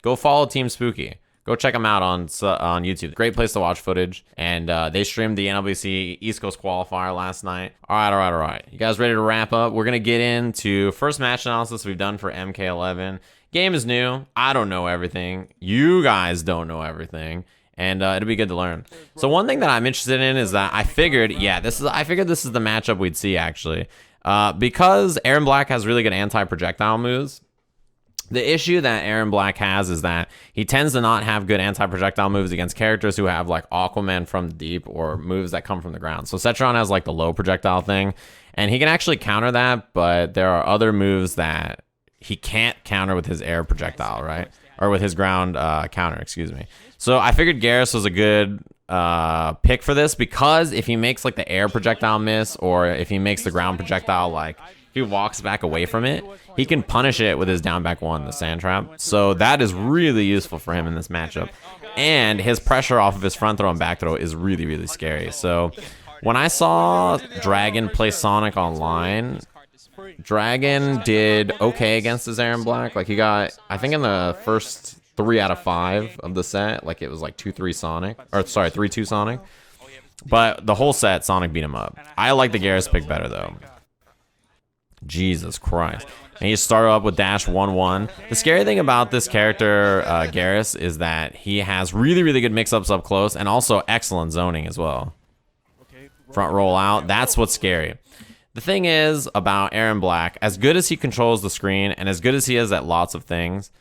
go follow Team Spooky. Go check them out on YouTube. Great place to watch footage. And they streamed the NLBC East Coast Qualifier last night. All right. You guys ready to wrap up? We're going to get into first match analysis we've done for MK11. Game is new. I don't know everything. You guys don't know everything. And it'll be good to learn. So one thing that I'm interested in is that I figured this is the matchup we'd see, actually. Because Aaron Black has really good anti-projectile moves. The issue that Aaron Black has is that he tends to not have good anti-projectile moves against characters who have like Aquaman from the deep or moves that come from the ground. So Setron has like the low projectile thing, and he can actually counter that, but there are other moves that he can't counter with his air projectile, right? Or with his ground counter, excuse me. So I figured Geras was a good pick for this, because if he makes like the air projectile miss, or if he makes the ground projectile, like if he walks back away from it, he can punish it with his down back one, the sand trap. So that is really useful for him in this matchup. And his pressure off of his front throw and back throw is really, really scary. So when I saw Dragon play Sonic online, Dragon did okay against his Aaron Black. Like he got, I think in the first 3 out of 5 of the set, like it was like 2-3 Sonic, or sorry, 3-2 Sonic. But the whole set, Sonic beat him up. I like the Geras pick better though. Jesus Christ. And he started up with dash 1-1. The scary thing about this character, Geras, is that he has really, really good mix-ups up close, and also excellent zoning as well. Front roll out, that's what's scary. The thing is about Aaron Black, as good as he controls the screen, and as good as he is at lots of things,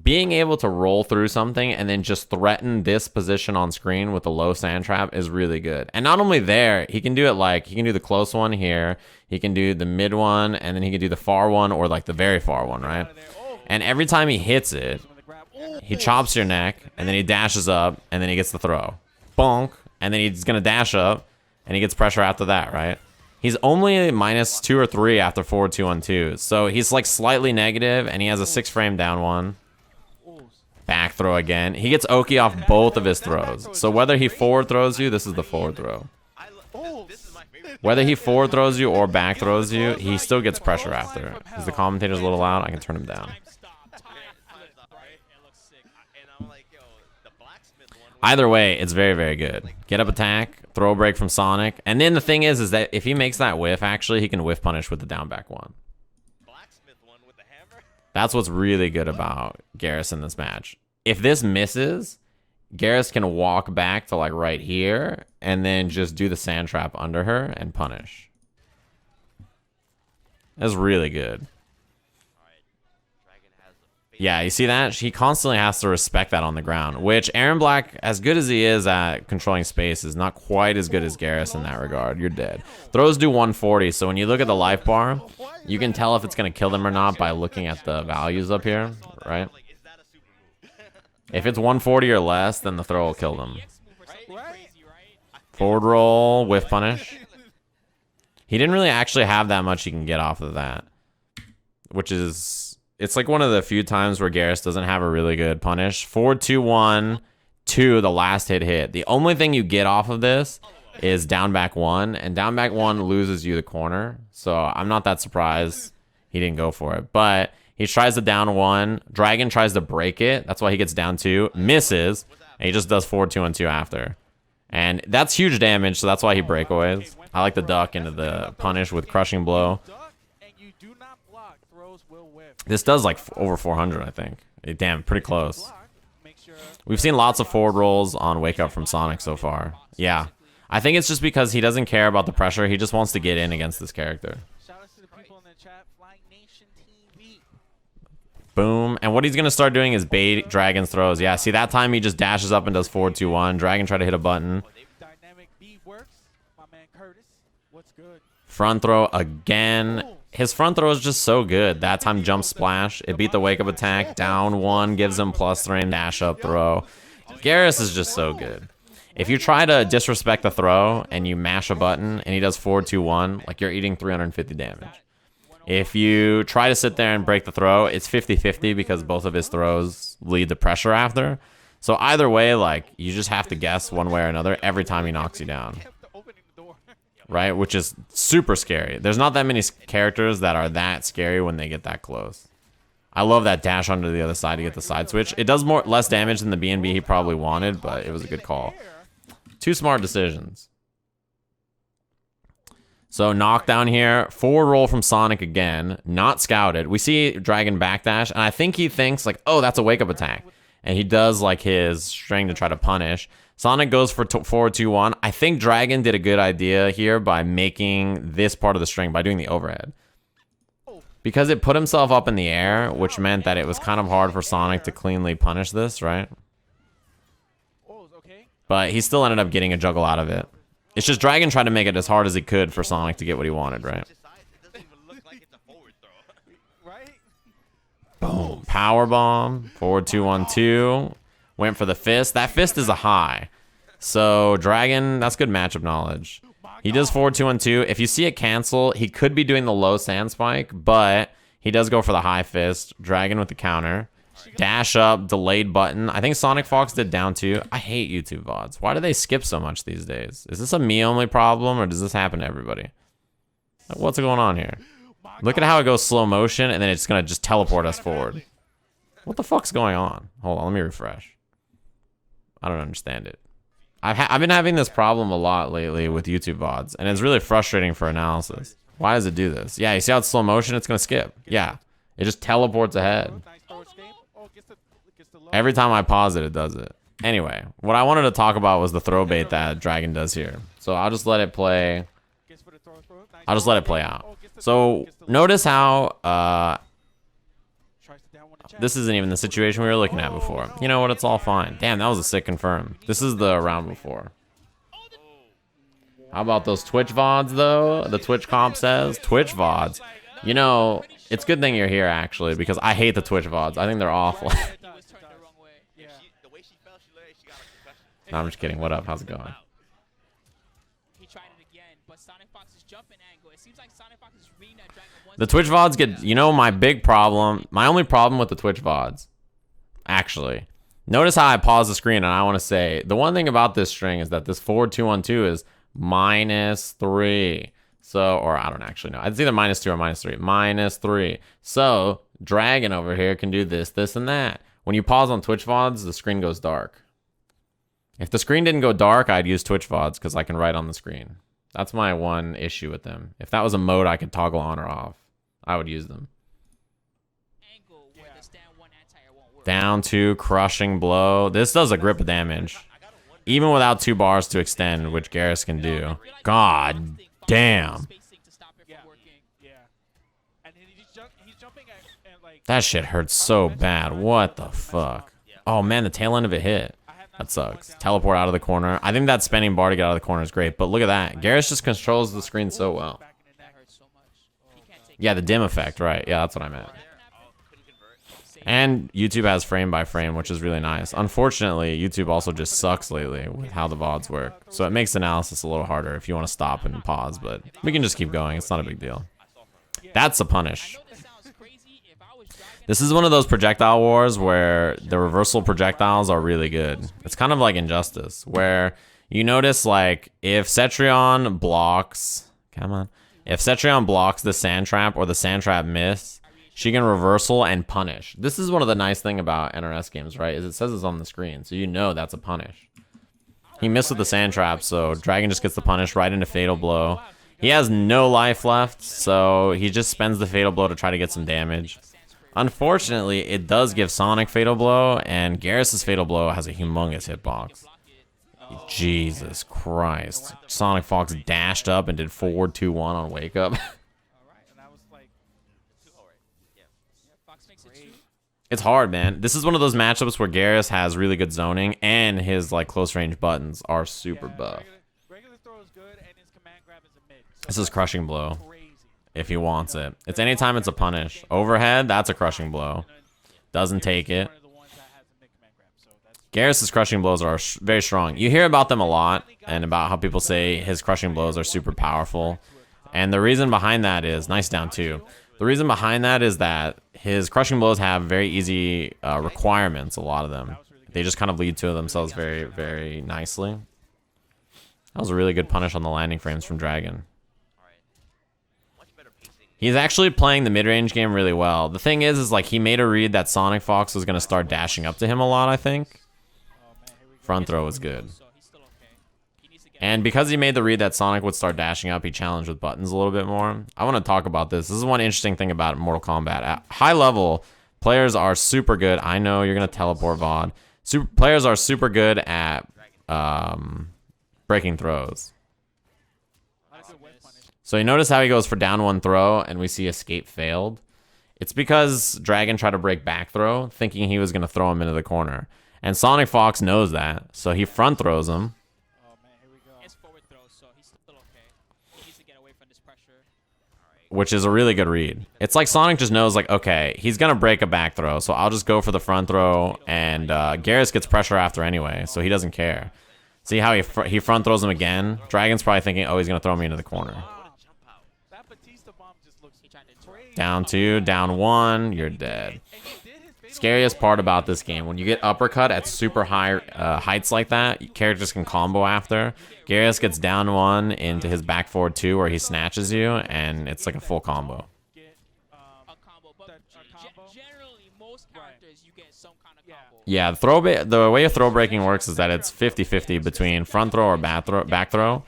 being able to roll through something and then just threaten this position on screen with a low sand trap is really good. And not only there, he can do it like, he can do the close one here, he can do the mid one, and then he can do the far one, or like the very far one, right? And every time he hits it, he chops your neck, and then he dashes up, and then he gets the throw. Bonk, and then he's gonna dash up, and he gets pressure after that, right? He's only minus 2 or 3 after forward 2-on-2. So he's like slightly negative, and he has a 6-frame down one. Back throw again. He gets Oki off both of his throws. So whether he forward throws you, this is the forward throw. Whether he forward throws you or back throws you, he still gets pressure after. Is the commentator's a little loud? I can turn him down. Either way, it's very, very good. Get up attack, throw break from Sonic. And then the thing is that if he makes that whiff, actually, he can whiff punish with the down back one. That's what's really good about Geras in this match. If this misses, Geras can walk back to like right here and then just do the sand trap under her and punish. That's really good. Yeah, you see that? He constantly has to respect that on the ground, which Aaron Black, as good as he is at controlling space, is not quite as good as Geras in that regard. You're dead. Throws do 140, so when you look at the life bar, you can tell if it's going to kill them or not by looking at the values up here, right? If it's 140 or less, then the throw will kill them. Forward roll, whiff punish. He didn't really actually have that much he can get off of that, which is... It's like one of the few times where Geras doesn't have a really good punish. Forward 2-1, 2, the last hit. The only thing you get off of this is down back 1, and down back 1 loses you the corner. So I'm not that surprised he didn't go for it. But he tries to down 1. Dragon tries to break it. That's why he gets down 2. Misses, and he just does forward 2-on-2 after. And that's huge damage, so that's why he breakaways. I like the duck into the punish with crushing blow. This does like over 400, I think. Damn, pretty close. We've seen lots of forward rolls on Wake Up from Sonic so far. Yeah. I think it's just because he doesn't care about the pressure. He just wants to get in against this character. Boom. And what he's going to start doing is bait Dragon's throws. Yeah, see, that time he just dashes up and does forward 2-1. Dragon tried to hit a button. Front throw again. His front throw is just so good. That time jump splash. It beat the wake up attack. Down 1 gives him +3 dash up throw. Geras is just so good. If you try to disrespect the throw and you mash a button and he does forward 2-1, like you're eating 350 damage. If you try to sit there and break the throw, it's 50-50 because both of his throws lead to pressure after. So either way, like you just have to guess one way or another every time he knocks you down. Right, which is super scary. There's not that many characters that are that scary when they get that close. I love that dash onto the other side to get the side switch. It does less damage than the BNB he probably wanted, but it was a good call. Two smart decisions. So knockdown here, forward roll from Sonic again, not scouted. We see Dragon backdash, and I think he thinks like, oh, that's a wake up attack. And he does like his string to try to punish. Sonic goes for forward 2-1. I think Dragon did a good idea here by making this part of the string, by doing the overhead. Because it put himself up in the air, which meant that it was kind of hard for Sonic to cleanly punish this, right? But he still ended up getting a juggle out of it. It's just Dragon tried to make it as hard as he could for Sonic to get what he wanted, right? Boom. Power bomb. Forward 2-1-2. Went for the fist. That fist is a high. So Dragon, that's good matchup knowledge. He does forward 2-1-2. If you see it cancel, he could be doing the low sand spike, but he does go for the high fist. Dragon with the counter. Dash up, delayed button. I think SonicFox did down 2. I hate YouTube VODs. Why do they skip so much these days? Is this a me only problem, or does this happen to everybody? What's going on here? Look at how it goes slow motion, and then it's gonna just teleport us forward. What the fuck's going on? Hold on, let me refresh. I don't understand it. I've been having this problem a lot lately with YouTube VODs, and it's really frustrating for analysis. Why does it do this? Yeah, you see how it's slow motion? It's gonna skip. Yeah, it just teleports ahead. Every time I pause it, it does it. Anyway, what I wanted to talk about was the throw bait that Dragon does here. So I'll just let it play. I'll just let it play out. So notice how this isn't even the situation we were looking at before. You know what? It's all fine. Damn, that was a sick confirm. This is the round before. How about those Twitch VODs, though? The Twitch comp says. Twitch VODs. You know, it's a good thing you're here, actually, because I hate the Twitch VODs. I think they're awful. No, I'm just kidding. What up? How's it going? The Twitch VODs get, you know, my big problem, my only problem with the Twitch VODs, actually. Notice how I pause the screen, and I want to say, the one thing about this string is that this forward 2-1-2 is -3. So, or I don't actually know. It's either -2 or -3. -3. So, Dragon over here can do this, this, and that. When you pause on Twitch VODs, the screen goes dark. If the screen didn't go dark, I'd use Twitch VODs because I can write on the screen. That's my one issue with them. If that was a mode I could toggle on or off, I would use them. Down 2, crushing blow. This does a grip of damage. Even without 2 bars to extend, which Geras can do. God damn. That shit hurts so bad. What the fuck? Oh man, the tail end of it hit. That sucks. Teleport out of the corner. I think that spinning bar to get out of the corner is great, but look at that. Geras just controls the screen so well. Yeah, the dim effect, right. Yeah, that's what I meant. And YouTube has frame by frame, which is really nice. Unfortunately, YouTube also just sucks lately with how the VODs work. So it makes analysis a little harder if you want to stop and pause, but we can just keep going. It's not a big deal. That's a punish. This is one of those projectile wars where the reversal projectiles are really good. It's kind of like Injustice, where you notice, like, if Cetrion blocks... Come on. If Cetrion blocks the sand trap or the sand trap miss, she can reversal and punish. This is one of the nice things about NRS games, right? Is it says it's on the screen, so you know that's a punish. He missed with the sand trap, so Dragon just gets the punish right into Fatal Blow. He has no life left, so he just spends the Fatal Blow to try to get some damage. Unfortunately, it does give Sonic Fatal Blow, and Geras' Fatal Blow has a humongous hitbox. Jesus Christ. SonicFox dashed up and did forward 2-1 on Wake Up. It's hard, man. This is one of those matchups where Geras has really good zoning, and his like close range buttons are super buff. This is Crushing Blow. If he wants it. It's anytime it's a punish. Overhead, that's a crushing blow. Doesn't take it. Geras' crushing blows are very strong. You hear about them a lot, and about how people say his crushing blows are super powerful. And the reason behind that is, nice down 2. The reason behind that is that his crushing blows have very easy requirements, a lot of them. They just kind of lead to themselves very, very nicely. That was a really good punish on the landing frames from Dragon. He's actually playing the mid-range game really well. The thing is like he made a read that SonicFox was going to start dashing up to him a lot, I think. Front throw was good. And because he made the read that Sonic would start dashing up, he challenged with buttons a little bit more. I want to talk about this. This is one interesting thing about Mortal Kombat. At high level, players are super good. I know you're going to teleport VOD. Players are super good at breaking throws. So you notice how he goes for down one throw and we see escape failed. It's because Dragon tried to break back throw, thinking he was going to throw him into the corner. And SonicFox knows that, so he front throws him. Which is a really good read. It's like Sonic just knows, like, okay, he's going to break a back throw, so I'll just go for the front throw, and Geras gets pressure after anyway, so he doesn't care. See how he front throws him again? Dragon's probably thinking, oh, he's going to throw me into the corner. Down two, down one, you're dead. Scariest part about this game, when you get uppercut at super high heights like that, characters can combo after. Geras gets down one into his back forward two where he snatches you, and it's like a full combo. Yeah, the way a throw breaking works is that it's 50-50 between front throw or back throw,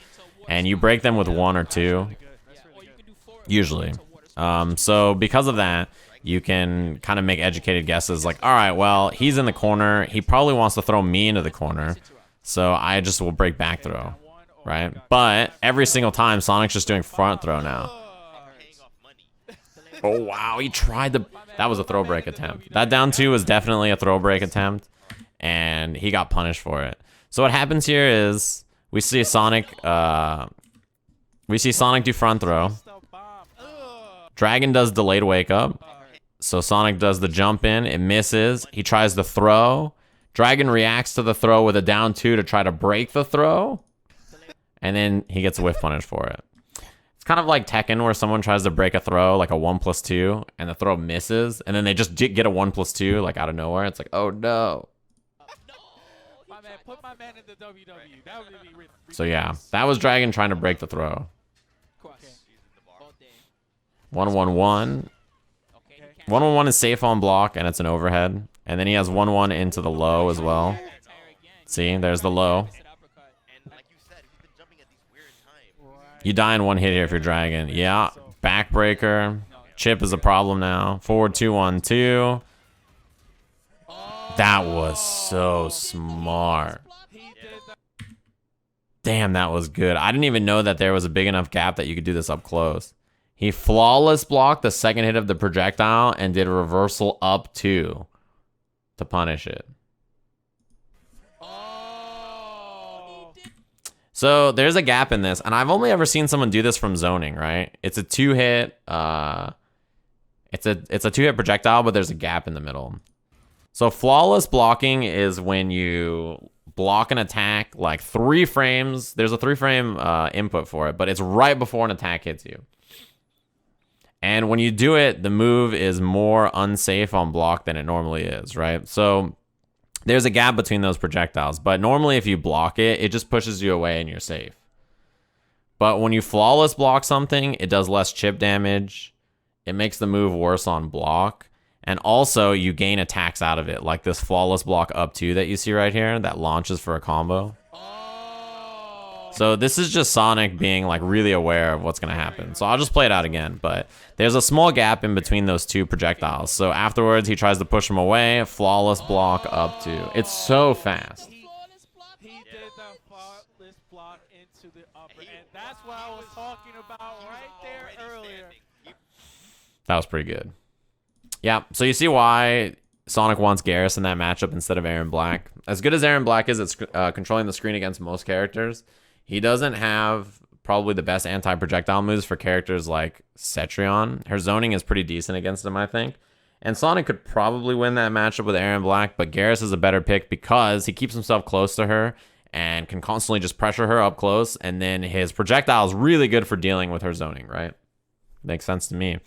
and you break them with one or two, usually. So because of that, you can kind of make educated guesses like, all right, well, he's in the corner. He probably wants to throw me into the corner, so I just will break back throw, right? But every single time, Sonic's just doing front throw now. Oh, wow, he tried the... That was a throw break attempt. That down two was definitely a throw break attempt, and he got punished for it. So what happens here is we see Sonic do front throw. Dragon does delayed wake up. So Sonic does the jump in. It misses. He tries the throw. Dragon reacts to the throw with a down two to try to break the throw. And then he gets whiff punish for it. It's kind of like Tekken where someone tries to break a throw, like a 1+2, and the throw misses. And then they just get a 1+2, like out of nowhere. It's like, oh no. So yeah, that was Dragon trying to break the throw. 1-1-1. 1-1-1 is safe on block, and it's an overhead. And then he has 1-1 into the low as well. See, there's the low. You die in one hit here if you're Dragon. Yeah, backbreaker. Chip is a problem now. Forward 2-1-2. That was so smart. Damn, that was good. I didn't even know that there was a big enough gap that you could do this up close. He flawless blocked the second hit of the projectile and did a reversal up two to punish it. So there's a gap in this, and I've only ever seen someone do this from zoning, right? It's a two-hit, it's a two-hit projectile, but there's a gap in the middle. So flawless blocking is when you block an attack like 3 frames. There's a 3-frame input for it, but it's right before an attack hits you. And when you do it, the move is more unsafe on block than it normally is, right? So there's a gap between those projectiles. But normally if you block it, it just pushes you away and you're safe. But when you flawless block something, it does less chip damage. It makes the move worse on block. And also you gain attacks out of it, like this flawless block up 2 that you see right here that launches for a combo. So this is just Sonic being like really aware of what's going to happen. So I'll just play it out again. But there's a small gap in between those 2 projectiles. So afterwards, he tries to push him away. Flawless block up 2. It's so fast. He did the flawless block into the upper end. That's what I was talking about right there earlier. That was pretty good. Yeah, so you see why Sonic wants Geras in that matchup instead of Aaron Black. As good as Aaron Black is at controlling the screen against most characters, he doesn't have probably the best anti-projectile moves for characters like Cetrion. Her zoning is pretty decent against him, I think. And Sonic could probably win that matchup with Aaron Black, but Geras is a better pick because he keeps himself close to her and can constantly just pressure her up close, and then his projectile is really good for dealing with her zoning, right? Makes sense to me.